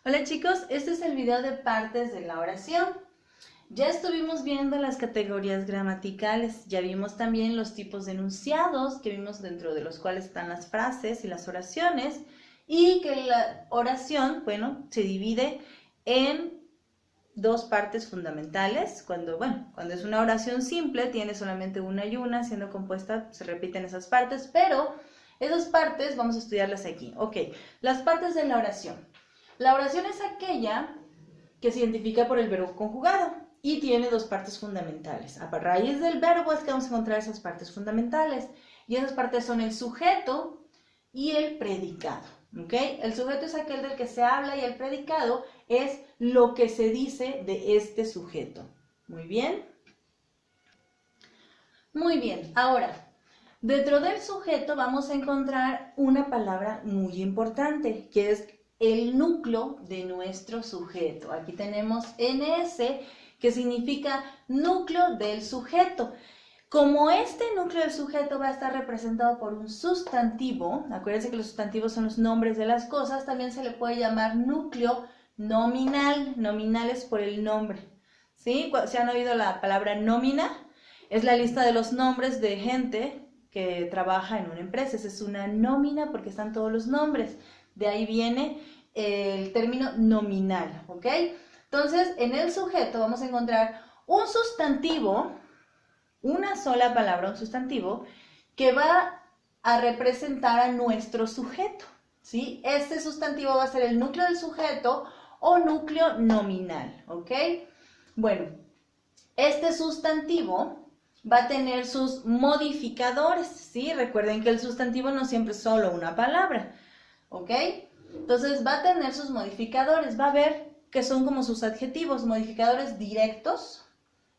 Hola chicos, este es el video de partes de la oración. Ya estuvimos viendo las categorías gramaticales, ya vimos también los tipos de enunciados, que vimos dentro de los cuales están las frases y las oraciones, y que la oración, se divide en dos partes fundamentales. Cuando es una oración simple, tiene solamente una y una, siendo compuesta, se repiten esas partes, pero esas partes vamos a estudiarlas aquí. Ok, las partes de la oración. La oración es aquella que se identifica por el verbo conjugado y tiene dos partes fundamentales. A raíz del verbo es que vamos a encontrar esas partes fundamentales, y esas partes son el sujeto y el predicado. ¿Ok? El sujeto es aquel del que se habla y el predicado es lo que se dice de este sujeto. Muy bien. Muy bien, ahora, dentro del sujeto vamos a encontrar una palabra muy importante, que es el núcleo de nuestro sujeto. Aquí tenemos NS, que significa núcleo del sujeto. Como este núcleo del sujeto va a estar representado por un sustantivo, acuérdense que los sustantivos son los nombres de las cosas, también se le puede llamar núcleo nominal. Nominal es por el nombre, ¿sí? ¿Se han oído la palabra nómina? Es la lista de los nombres de gente que trabaja en una empresa. Esa es una nómina porque están todos los nombres. De ahí viene el término nominal, ¿ok? Entonces, en el sujeto vamos a encontrar un sustantivo, una sola palabra, un sustantivo, que va a representar a nuestro sujeto, ¿sí? Este sustantivo va a ser el núcleo del sujeto o núcleo nominal, ¿ok? Bueno, este sustantivo va a tener sus modificadores, ¿sí? Recuerden que el sustantivo no siempre es solo una palabra, ¿ok? Entonces va a tener sus modificadores, va a ver que son como sus adjetivos, modificadores directos,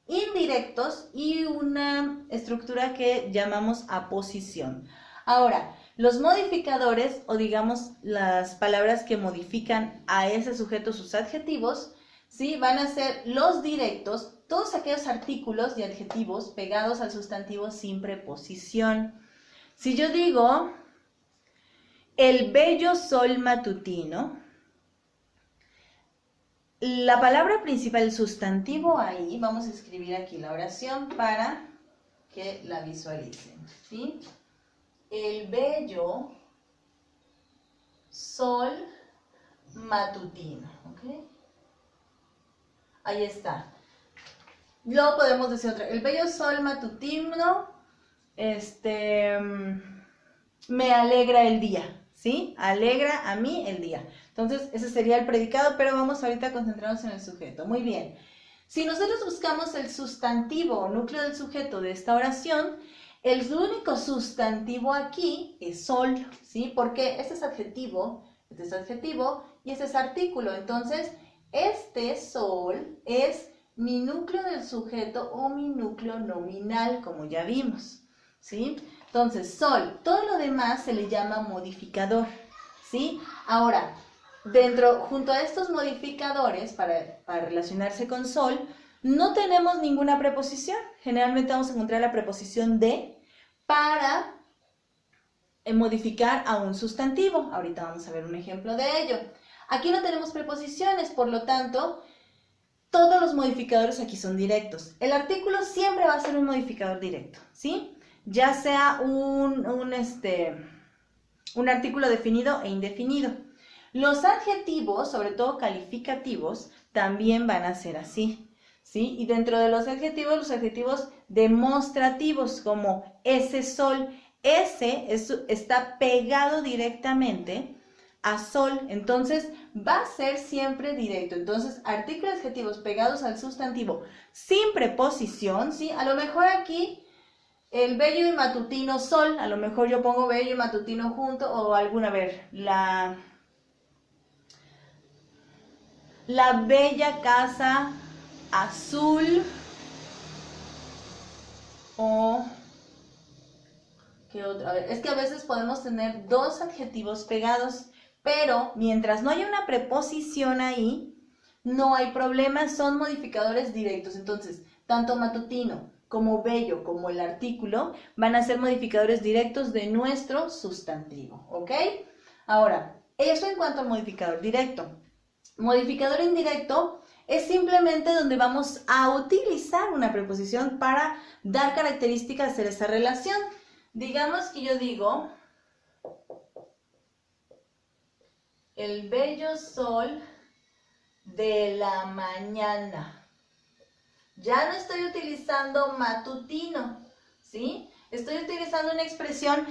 indirectos y una estructura que llamamos aposición. Ahora, los modificadores, o digamos las palabras que modifican a ese sujeto sus adjetivos, ¿sí? Van a ser los directos, todos aquellos artículos y adjetivos pegados al sustantivo sin preposición. Si yo digo el bello sol matutino, la palabra principal, el sustantivo ahí, vamos a escribir aquí la oración para que la visualicen, ¿sí? El bello sol matutino, ¿ok? Ahí está. Luego podemos decir otra, el bello sol matutino, me alegra el día, ¿sí? Alegra a mí el día. Entonces, ese sería el predicado, pero vamos ahorita a concentrarnos en el sujeto. Muy bien. Si nosotros buscamos el sustantivo o núcleo del sujeto de esta oración, el único sustantivo aquí es sol, ¿sí? Porque este es adjetivo y este es artículo. Entonces, este sol es mi núcleo del sujeto o mi núcleo nominal, como ya vimos, ¿sí? Entonces, sol, todo lo demás se le llama modificador, ¿sí? Ahora, junto a estos modificadores, para relacionarse con sol, no tenemos ninguna preposición. Generalmente vamos a encontrar la preposición de para modificar a un sustantivo. Ahorita vamos a ver un ejemplo de ello. Aquí no tenemos preposiciones, por lo tanto, todos los modificadores aquí son directos. El artículo siempre va a ser un modificador directo, ¿sí? Ya sea un artículo definido e indefinido. Los adjetivos, sobre todo calificativos, también van a ser así, ¿sí? Y dentro de los adjetivos demostrativos, como ese sol, ese está pegado directamente a sol, entonces va a ser siempre directo. Entonces, artículos adjetivos pegados al sustantivo sin preposición, ¿sí? A lo mejor aquí el bello y matutino sol, a lo mejor yo pongo bello y matutino junto, o alguna, a ver, la bella casa azul, o ¿qué otra? A ver, es que a veces podemos tener dos adjetivos pegados, pero mientras no haya una preposición ahí, no hay problema, son modificadores directos. Entonces, tanto matutino como bello como el artículo van a ser modificadores directos de nuestro sustantivo, ¿ok? Ahora, eso en cuanto al modificador directo. Modificador indirecto es simplemente donde vamos a utilizar una preposición para dar características de esa relación. Digamos que yo digo, el bello sol de la mañana. Ya no estoy utilizando matutino, ¿sí? Estoy utilizando una expresión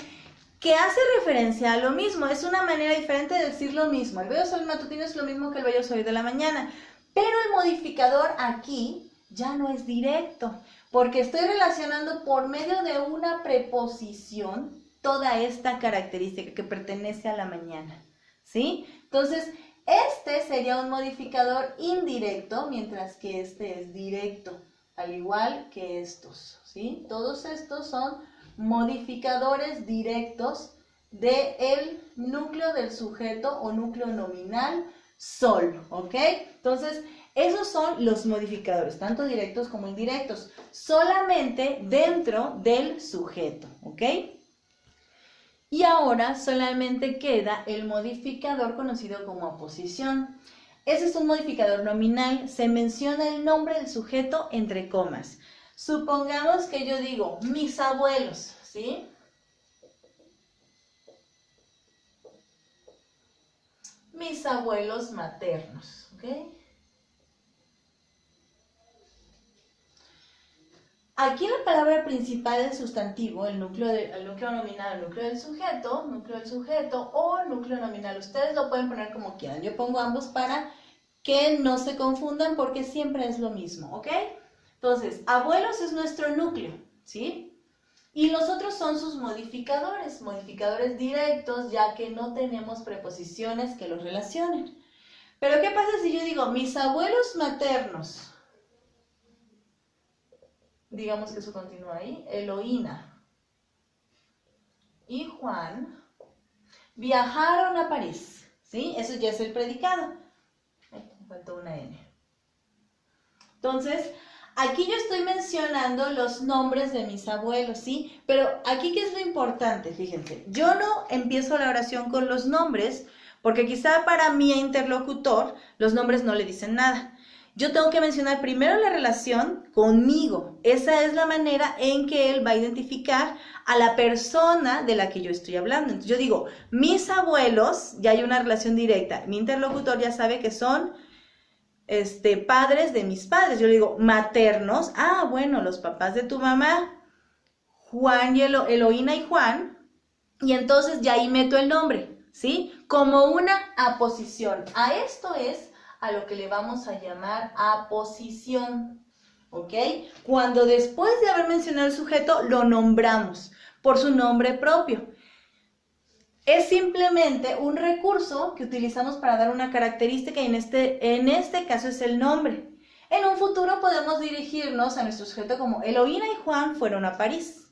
que hace referencia a lo mismo. Es una manera diferente de decir lo mismo. El bello sol matutino es lo mismo que el bello sol de la mañana. Pero el modificador aquí ya no es directo, porque estoy relacionando por medio de una preposición toda esta característica que pertenece a la mañana, ¿sí? Entonces, este sería un modificador indirecto, mientras que este es directo, al igual que estos, ¿sí? Todos estos son modificadores directos del núcleo del sujeto o núcleo nominal sol, ¿ok? Entonces, esos son los modificadores, tanto directos como indirectos, solamente dentro del sujeto, ¿ok? Y ahora solamente queda el modificador conocido como aposición. Ese es un modificador nominal, se menciona el nombre del sujeto entre comas. Supongamos que yo digo, mis abuelos, ¿sí? Mis abuelos maternos, ¿ok? Aquí la palabra principal es sustantivo, el núcleo nominal, el núcleo del sujeto o núcleo nominal. Ustedes lo pueden poner como quieran. Yo pongo ambos para que no se confundan porque siempre es lo mismo, ¿ok? Entonces, abuelos es nuestro núcleo, ¿sí? Y los otros son sus modificadores directos, ya que no tenemos preposiciones que los relacionen. Pero ¿qué pasa si yo digo mis abuelos maternos? Digamos que eso continúa ahí. Eloína y Juan viajaron a París, ¿sí? Eso ya es el predicado. Me faltó una N. Entonces, aquí yo estoy mencionando los nombres de mis abuelos, ¿sí? Pero aquí, ¿qué es lo importante? Fíjense, yo no empiezo la oración con los nombres, porque quizá para mi interlocutor los nombres no le dicen nada. Yo tengo que mencionar primero la relación conmigo. Esa es la manera en que él va a identificar a la persona de la que yo estoy hablando. Entonces yo digo, mis abuelos, ya hay una relación directa. Mi interlocutor ya sabe que son padres de mis padres. Yo le digo, maternos. Ah, bueno, los papás de tu mamá, Juan y Eloína y Juan. Y entonces ya ahí meto el nombre, ¿sí? Como una aposición. A esto es a lo que le vamos a llamar aposición, ¿ok? Cuando después de haber mencionado el sujeto, lo nombramos por su nombre propio. Es simplemente un recurso que utilizamos para dar una característica y en este caso es el nombre. En un futuro podemos dirigirnos a nuestro sujeto como Eloína y Juan fueron a París.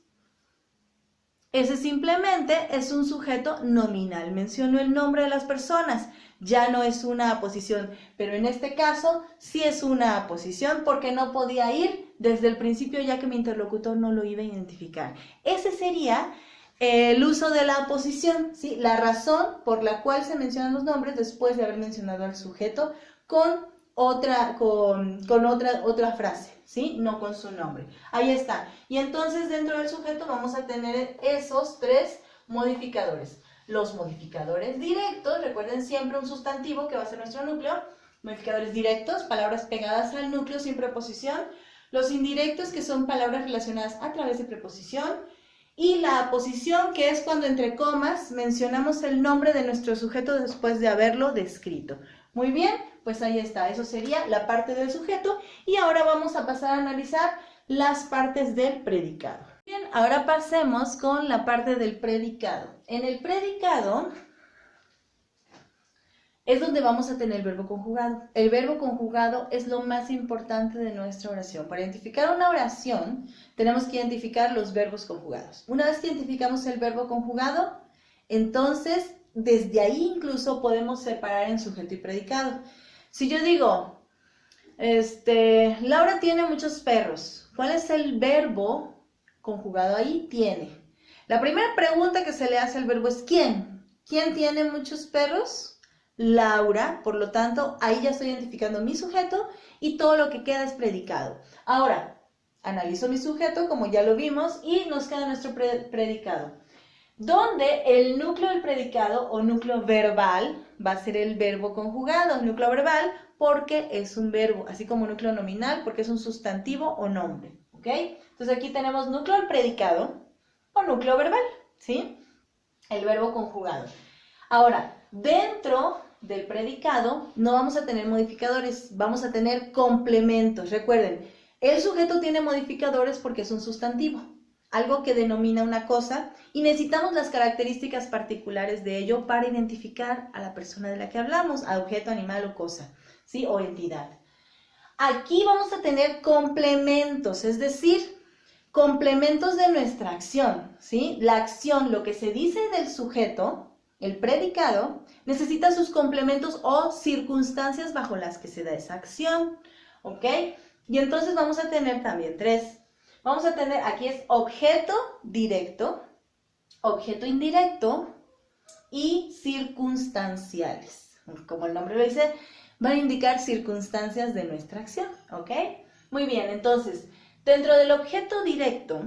Ese simplemente es un sujeto nominal, menciono el nombre de las personas, ya no es una aposición, pero en este caso sí es una aposición porque no podía ir desde el principio ya que mi interlocutor no lo iba a identificar. Ese sería el uso de la aposición, ¿sí? La razón por la cual se mencionan los nombres después de haber mencionado al sujeto con otra frase, ¿sí? No con su nombre. Ahí está. Y entonces dentro del sujeto vamos a tener esos tres modificadores. Los modificadores directos, recuerden siempre un sustantivo que va a ser nuestro núcleo. Modificadores directos, palabras pegadas al núcleo sin preposición. Los indirectos, que son palabras relacionadas a través de preposición. Y la aposición, que es cuando entre comas mencionamos el nombre de nuestro sujeto después de haberlo descrito. Muy bien, pues ahí está, eso sería la parte del sujeto y ahora vamos a pasar a analizar las partes del predicado. Bien, ahora pasemos con la parte del predicado. En el predicado es donde vamos a tener el verbo conjugado. El verbo conjugado es lo más importante de nuestra oración. Para identificar una oración tenemos que identificar los verbos conjugados. Una vez que identificamos el verbo conjugado, entonces desde ahí incluso podemos separar en sujeto y predicado. Si yo digo, Laura tiene muchos perros, ¿cuál es el verbo conjugado ahí? Tiene. La primera pregunta que se le hace al verbo es ¿quién? ¿Quién tiene muchos perros? Laura, por lo tanto, ahí ya estoy identificando mi sujeto y todo lo que queda es predicado. Ahora, analizo mi sujeto, como ya lo vimos, y nos queda nuestro predicado, donde el núcleo del predicado o núcleo verbal va a ser el verbo conjugado, núcleo verbal porque es un verbo, así como núcleo nominal porque es un sustantivo o nombre, ¿ok? Entonces aquí tenemos núcleo del predicado o núcleo verbal, ¿sí? El verbo conjugado. Ahora, dentro del predicado no vamos a tener modificadores, vamos a tener complementos. Recuerden, el sujeto tiene modificadores porque es un sustantivo, algo que denomina una cosa, y necesitamos las características particulares de ello para identificar a la persona de la que hablamos, a objeto, animal o cosa, ¿sí? O entidad. Aquí vamos a tener complementos, es decir, complementos de nuestra acción, ¿sí? La acción, lo que se dice del sujeto, el predicado, necesita sus complementos o circunstancias bajo las que se da esa acción, ¿ok? Y entonces vamos a tener también tres. Vamos a tener, aquí es objeto directo, objeto indirecto y circunstanciales. Como el nombre lo dice, van a indicar circunstancias de nuestra acción, ¿ok? Muy bien, entonces, dentro del objeto directo,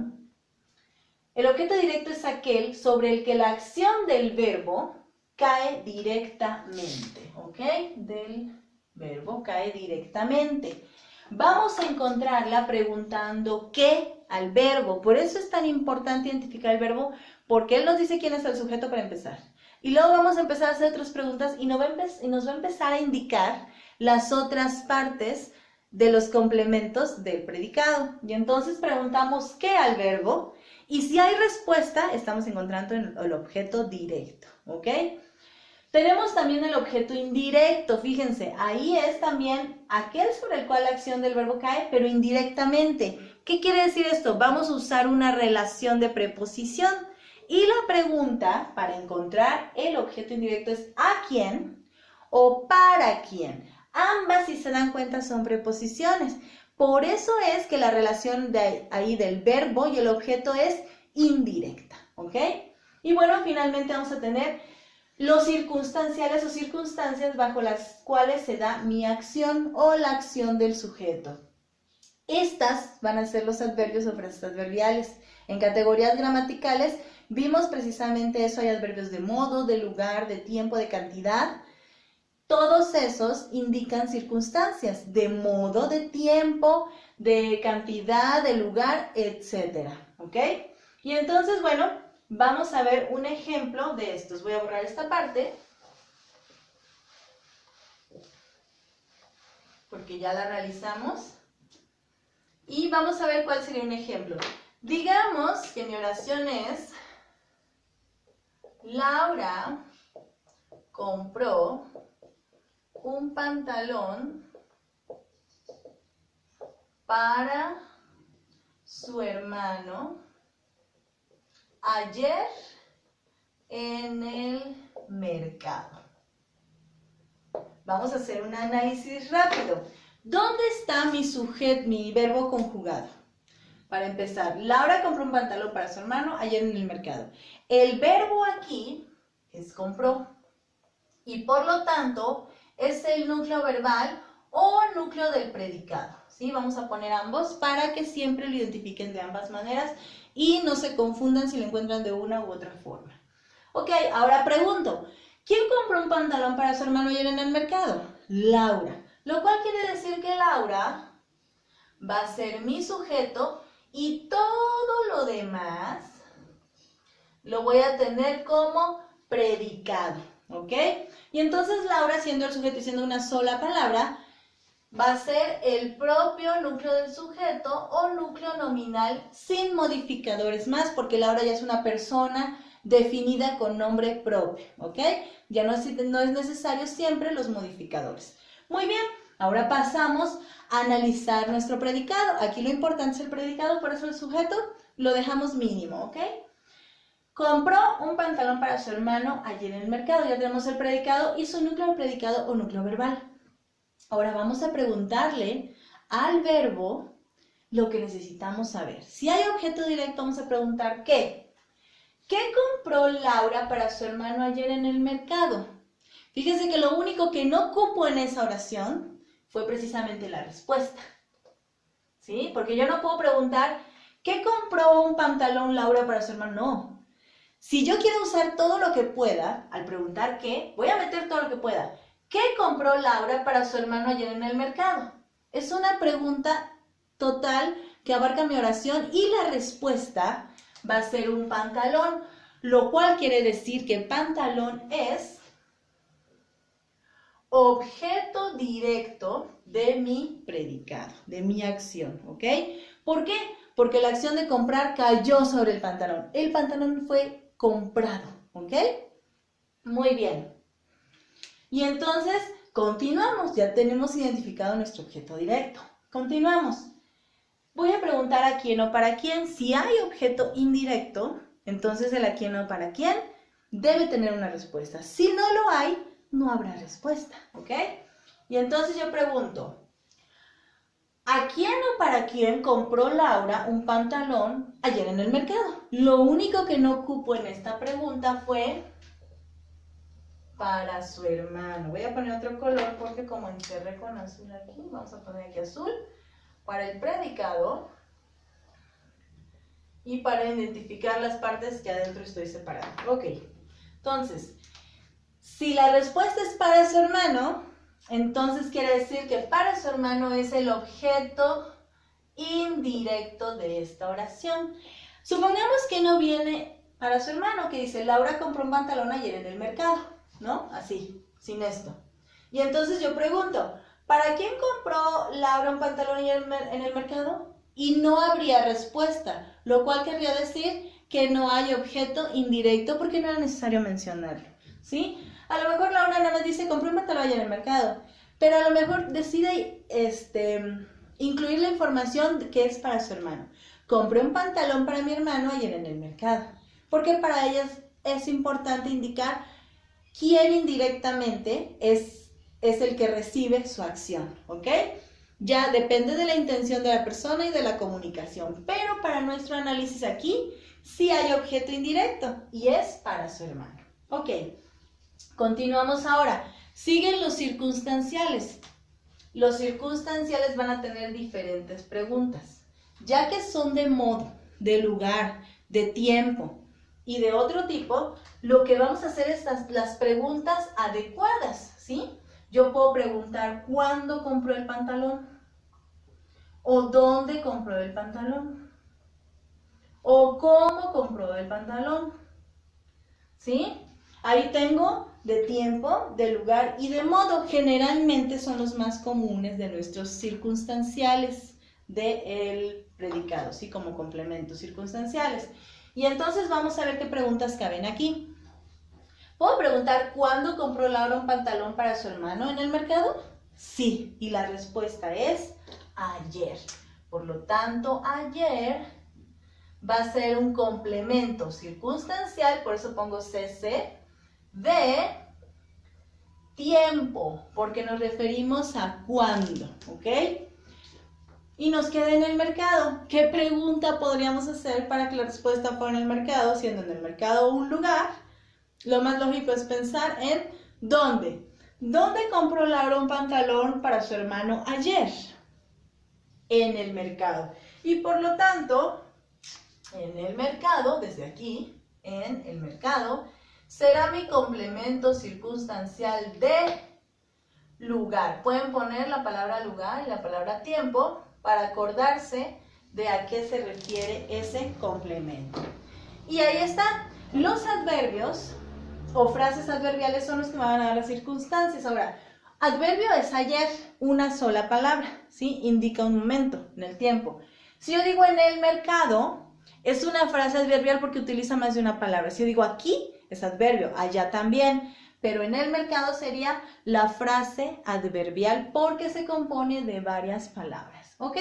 el objeto directo es aquel sobre el que la acción del verbo cae directamente, ¿ok? Del verbo cae directamente. Vamos a encontrarla preguntando qué al verbo. Por eso es tan importante identificar el verbo, porque él nos dice quién es el sujeto para empezar. Y luego vamos a empezar a hacer otras preguntas y nos va a empezar a indicar las otras partes de los complementos del predicado. Y entonces preguntamos qué al verbo, y si hay respuesta, estamos encontrando el objeto directo, ¿ok? Tenemos también el objeto indirecto, fíjense, ahí es también aquel sobre el cual la acción del verbo cae, pero indirectamente. ¿Qué quiere decir esto? Vamos a usar una relación de preposición. Y la pregunta para encontrar el objeto indirecto es ¿a quién o para quién? Ambas, si se dan cuenta, son preposiciones. Por eso es que la relación de ahí del verbo y el objeto es indirecta, ¿ok? Y bueno, finalmente vamos a tener los circunstanciales o circunstancias bajo las cuales se da mi acción o la acción del sujeto. Estas van a ser los adverbios o frases adverbiales. En categorías gramaticales vimos precisamente eso, hay adverbios de modo, de lugar, de tiempo, de cantidad. Todos esos indican circunstancias de modo, de tiempo, de cantidad, de lugar, etc. ¿Ok? Y entonces, bueno, vamos a ver un ejemplo de estos. Voy a borrar esta parte porque ya la realizamos. Y vamos a ver cuál sería un ejemplo. Digamos que mi oración es: Laura compró un pantalón para su hermano ayer en el mercado. Vamos a hacer un análisis rápido. ¿Dónde está mi verbo conjugado? Para empezar, Laura compró un pantalón para su hermano ayer en el mercado. El verbo aquí es compró y por lo tanto es el núcleo verbal o núcleo del predicado, ¿sí? Vamos a poner ambos para que siempre lo identifiquen de ambas maneras y no se confundan si lo encuentran de una u otra forma. Ok, ahora pregunto, ¿quién compró un pantalón para su hermano ayer en el mercado? Laura, lo cual quiere decir que Laura va a ser mi sujeto y todo lo demás lo voy a tener como predicado, ¿ok? Y entonces Laura, siendo el sujeto y siendo una sola palabra, va a ser el propio núcleo del sujeto o núcleo nominal sin modificadores más, porque Laura ya es una persona definida con nombre propio, ¿ok? Ya no es necesario siempre los modificadores. Muy bien, ahora pasamos a analizar nuestro predicado. Aquí lo importante es el predicado, por eso el sujeto lo dejamos mínimo, ¿ok? Compró un pantalón para su hermano ayer en el mercado. Ya tenemos el predicado y su núcleo predicado o núcleo verbal. Ahora vamos a preguntarle al verbo lo que necesitamos saber. Si hay objeto directo, vamos a preguntar ¿qué? ¿Qué compró Laura para su hermano ayer en el mercado? Fíjense que lo único que no cupo en esa oración fue precisamente la respuesta. ¿Sí? Porque yo no puedo preguntar, ¿qué compró un pantalón Laura para su hermano? No. Si yo quiero usar todo lo que pueda, al preguntar qué, voy a meter todo lo que pueda. ¿Qué compró Laura para su hermano ayer en el mercado? Es una pregunta total que abarca mi oración y la respuesta va a ser un pantalón, lo cual quiere decir que pantalón es objeto directo de mi predicado, de mi acción, ¿ok? ¿Por qué? Porque la acción de comprar cayó sobre el pantalón. El pantalón fue comprado, ¿ok? Muy bien. Y entonces, continuamos. Ya tenemos identificado nuestro objeto directo. Continuamos. Voy a preguntar a quién o para quién. Si hay objeto indirecto, entonces el a quién o para quién debe tener una respuesta. Si no lo hay, no habrá respuesta, ¿ok? Y entonces yo pregunto, ¿a quién o para quién compró Laura un pantalón ayer en el mercado? Lo único que no cupo en esta pregunta fue para su hermano. Voy a poner otro color porque como encerré con azul aquí, vamos a poner aquí azul para el predicado y para identificar las partes que adentro estoy separando. Ok, entonces, si la respuesta es para su hermano, entonces quiere decir que para su hermano es el objeto indirecto de esta oración. Supongamos que no viene para su hermano, que dice, Laura compró un pantalón ayer en el mercado, ¿no? Así, sin esto. Y entonces yo pregunto, ¿para quién compró Laura un pantalón ayer en el mercado? Y no habría respuesta, lo cual querría decir que no hay objeto indirecto porque no era necesario mencionarlo, ¿sí? A lo mejor Laura nada más dice, compré un pantalón ayer en el mercado, pero a lo mejor decide incluir la información que es para su hermano. Compré un pantalón para mi hermano ayer en el mercado, porque para ellas es importante indicar quién indirectamente es el que recibe su acción, ¿ok? Ya depende de la intención de la persona y de la comunicación, pero para nuestro análisis aquí sí hay objeto indirecto y es para su hermano, ¿ok? Continuamos ahora. Siguen los circunstanciales. Los circunstanciales van a tener diferentes preguntas, ya que son de modo, de lugar, de tiempo y de otro tipo. Lo que vamos a hacer es las preguntas adecuadas, ¿sí? Yo puedo preguntar ¿cuándo compró el pantalón? ¿O dónde compró el pantalón? ¿O cómo compró el pantalón? ¿Sí? Ahí tengo de tiempo, de lugar y de modo. Generalmente son los más comunes de nuestros circunstanciales del predicado, ¿sí? Como complementos circunstanciales. Y entonces vamos a ver qué preguntas caben aquí. ¿Puedo preguntar cuándo compró Laura un pantalón para su hermano en el mercado? Sí, y la respuesta es ayer. Por lo tanto, ayer va a ser un complemento circunstancial, por eso pongo CC, de tiempo, porque nos referimos a cuándo, ¿ok? Y nos queda en el mercado. ¿Qué pregunta podríamos hacer para que la respuesta fuera en el mercado? Siendo en el mercado un lugar, lo más lógico es pensar en ¿dónde? ¿Dónde compró Laura un pantalón para su hermano ayer? En el mercado. Y por lo tanto, en el mercado, desde aquí, en el mercado, será mi complemento circunstancial de lugar. Pueden poner la palabra lugar y la palabra tiempo para acordarse de a qué se refiere ese complemento. Y ahí está. Los adverbios o frases adverbiales son los que me van a dar las circunstancias. Ahora, adverbio es ayer, una sola palabra, ¿sí? Indica un momento en el tiempo. Si yo digo en el mercado, es una frase adverbial porque utiliza más de una palabra. Si yo digo aquí, es adverbio, allá también. Pero en el mercado sería la frase adverbial porque se compone de varias palabras, ¿ok?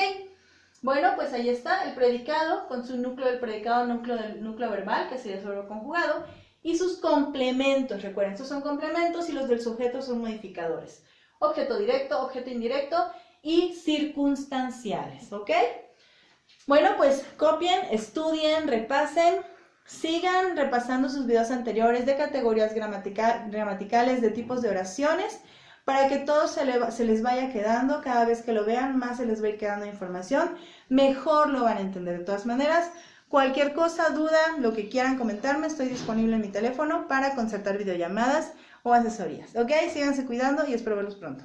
Bueno, pues ahí está el predicado con su núcleo del predicado, núcleo del núcleo verbal, que sería su verbo conjugado, y sus complementos. Recuerden, estos son complementos y los del sujeto son modificadores. Objeto directo, objeto indirecto y circunstanciales, ¿ok? Bueno, pues copien, estudien, repasen Sigan repasando sus videos anteriores de categorías gramaticales, de tipos de oraciones, para que todo se les vaya quedando. Cada vez que lo vean, más se les va a ir quedando información, mejor lo van a entender. De todas maneras, cualquier cosa, duda, lo que quieran comentarme, estoy disponible en mi teléfono para concertar videollamadas o asesorías. ¿Ok? Síganse cuidando y espero verlos pronto.